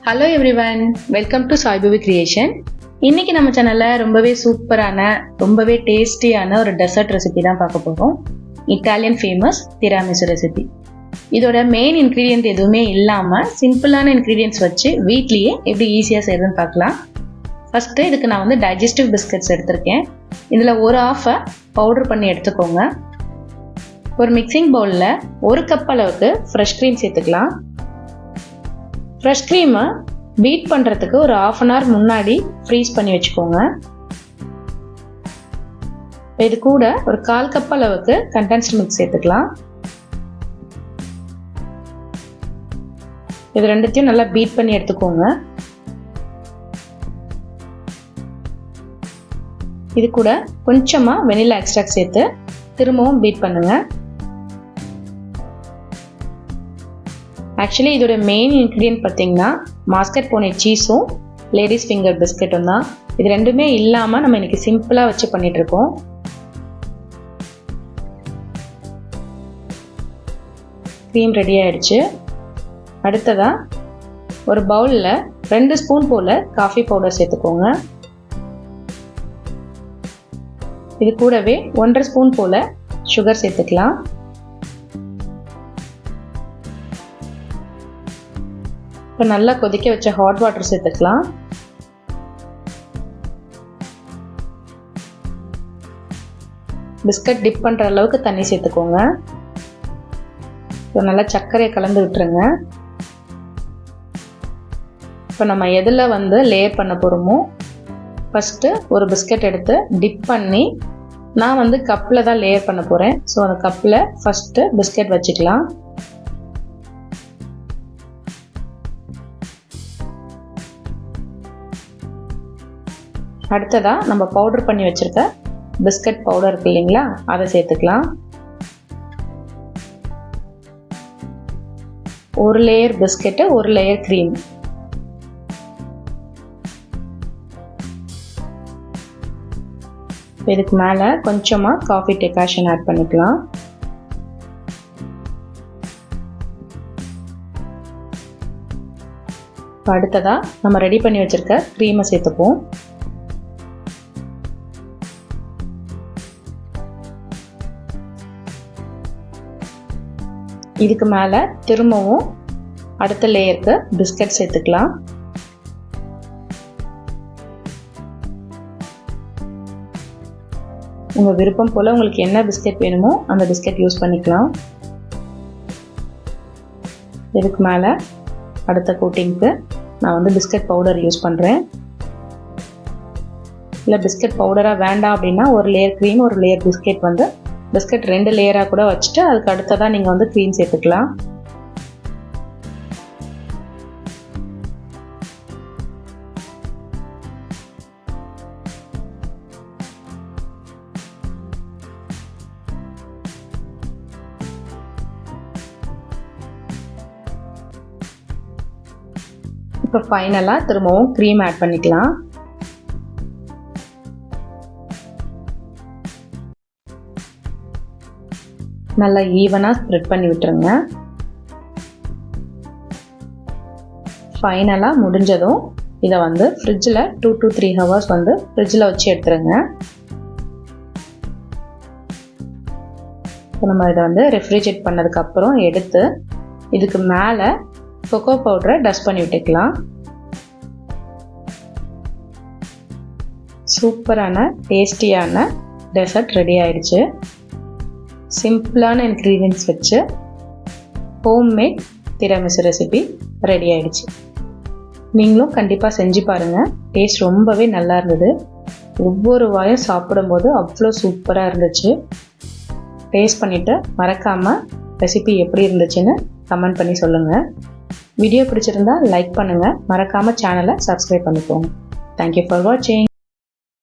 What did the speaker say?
Hello everyone, welcome to Saibavi creation. இன்னைக்கு நம்ம சேனல்ல ரொம்பவே சூப்பரான ரொம்பவே டேஸ்டியான ஒரு டெசர்ட் ரெசிபி தான் பார்க்க போகிறோம். Italian famous tiramisu recipe. இதோட மெயின் இன்க்ரீடியன்ட் எதுவுமே இல்லாமல் சிம்பிளான இன்க்ரீடியன்ட்ஸ் வச்சு வீட்லேயே எப்படி ஈஸியாக செய்யறதுன்னு பார்க்கலாம். ஃபஸ்ட்டு இதுக்கு நான் வந்து டைஜஸ்டிவ் பிஸ்கட்ஸ் எடுத்திருக்கேன். இதில் ஒரு ஆஃபை பவுடர் பண்ணி எடுத்துக்கோங்க. ஒரு மிக்சிங் பவுலில் 1 கப் அளவுக்கு ஃப்ரெஷ் க்ரீம் சேர்த்துக்கலாம். ஃப்ரெஷ் க்ரீமை பீட் பண்ணுறதுக்கு ஒரு 1/2 அன் ஹவர் முன்னாடி ஃப்ரீஸ் பண்ணி வச்சுக்கோங்க. இது கூட ஒரு 1/4 கப் அளவுக்கு கண்டென்ஸ்டு மில்க் சேர்த்துக்கலாம். இது ரெண்டுத்தையும் நல்லா பீட் பண்ணி எடுத்துக்கோங்க. இது கூட கொஞ்சமாக வெனிலா எக்ஸ்ட்ராக்ட் சேர்த்து திரும்பவும் பீட் பண்ணுங்க. ஆக்சுவலி இதோட மெயின் இன்க்ரீடியன்ட் பார்த்தீங்கன்னா மாஸ்கர்போனே சீஸும் லேடிஸ் ஃபிங்கர் பிஸ்கட்டும் தான். இது ரெண்டுமே இல்லாமல் நம்ம இன்னைக்கு சிம்பிளாக வச்சு பண்ணிகிட்ருக்கோம். க்ரீம் ரெடி ஆகிடுச்சு. அடுத்ததாக ஒரு பவுலில் 2 ஸ்பூன் போல் காஃபி பவுடர் சேர்த்துக்கோங்க. இது கூடவே 1.5 ஸ்பூன் போல் சுகர் சேர்த்துக்கலாம். இப்போ நல்லா கொதிக்க வச்ச ஹாட் வாட்டர் சேர்த்துக்கலாம். பிஸ்கட் டிப் பண்ணுற அளவுக்கு தண்ணி சேர்த்துக்கோங்க. இப்போ நல்லா சர்க்கரையை கலந்து விட்டுருங்க. இப்போ நம்ம எதில் வந்து லேயர் பண்ண போகிறோமோ ஃபஸ்ட்டு ஒரு பிஸ்கட் எடுத்து டிப் பண்ணி நான் வந்து கப்பில் தான் லேயர் பண்ண போகிறேன். ஸோ அந்த கப்பில் ஃபஸ்ட்டு பிஸ்கட் வச்சுக்கலாம். அடுத்ததாக நம்ம பவுடர் பண்ணி வச்சுருக்க பிஸ்கட் பவுடர் இருக்கு இல்லைங்களா, அதை சேர்த்துக்கலாம். ஒரு லேயர் பிஸ்கட்டு, ஒரு லேயர் க்ரீம். இதுக்கு மேலே கொஞ்சமாக காஃபி டெகாஷன் ஆட் பண்ணிக்கலாம். அடுத்ததாக நம்ம ரெடி பண்ணி வச்சுருக்க க்ரீமை சேர்த்துப்போம். இதுக்கு மேலே திரும்பவும் அடுத்த லேயருக்கு பிஸ்கட் சேர்த்துக்கலாம். உங்கள் விருப்பம் போல் உங்களுக்கு என்ன பிஸ்கட் வேணுமோ அந்த பிஸ்கட் யூஸ் பண்ணிக்கலாம். இதுக்கு மேலே அடுத்த கோட்டிங்க்கு நான் வந்து பிஸ்கட் பவுடர் யூஸ் பண்ணுறேன். இல்லை பிஸ்கட் பவுடராக வேண்டாம் அப்படின்னா ஒரு லேயர் க்ரீம், ஒரு லேயர் பிஸ்கட் வந்து பிஸ்கட் 2 லேயராக கூட வச்சுட்டு அதுக்கு அடுத்ததாக நீங்கள் வந்து க்ரீம் சேர்த்துக்கலாம். இப்போ ஃபைனலாக திரும்பவும் க்ரீம் ஆட் பண்ணிக்கலாம். நல்லா ஈவனாக ஸ்ப்ரெட் பண்ணி விட்டுருங்க. ஃபைனலாக முடிஞ்சதும் இதை வந்து ஃப்ரிட்ஜில் 2 to 3 ஹவர்ஸ் வந்து ஃப்ரிட்ஜில் வச்சு எடுத்துருங்க. இப்போ நம்ம இதை வந்து ரெஃப்ரிஜரேட் பண்ணதுக்கப்புறம் எடுத்து இதுக்கு மேலே கொக்கோ பவுடரை டஸ்ட் பண்ணி விட்டுக்கலாம். சூப்பரான டேஸ்டியான டெசர்ட் ரெடி ஆயிடுச்சு. சிம்பிளான இன்க்ரீடியன்ட்ஸ் வச்சு ஹோம்மேட் திராமிசு ரெசிபி ரெடி ஆயிடுச்சு. நீங்களும் கண்டிப்பாக செஞ்சு பாருங்கள். டேஸ்ட் ரொம்பவே நல்லா இருந்தது. ஒவ்வொரு வாயும் சாப்பிடும்போது அவ்வளோ சூப்பராக இருந்துச்சு. டேஸ்ட் பண்ணிவிட்டு மறக்காமல் ரெசிபி எப்படி இருந்துச்சுன்னு கமெண்ட் பண்ணி சொல்லுங்கள். வீடியோ பிடிச்சிருந்தா லைக் பண்ணுங்கள். மறக்காமல் சேனலை சப்ஸ்கிரைப் பண்ணிக்கோங்க. தேங்க்யூ ஃபார் வாட்சிங்.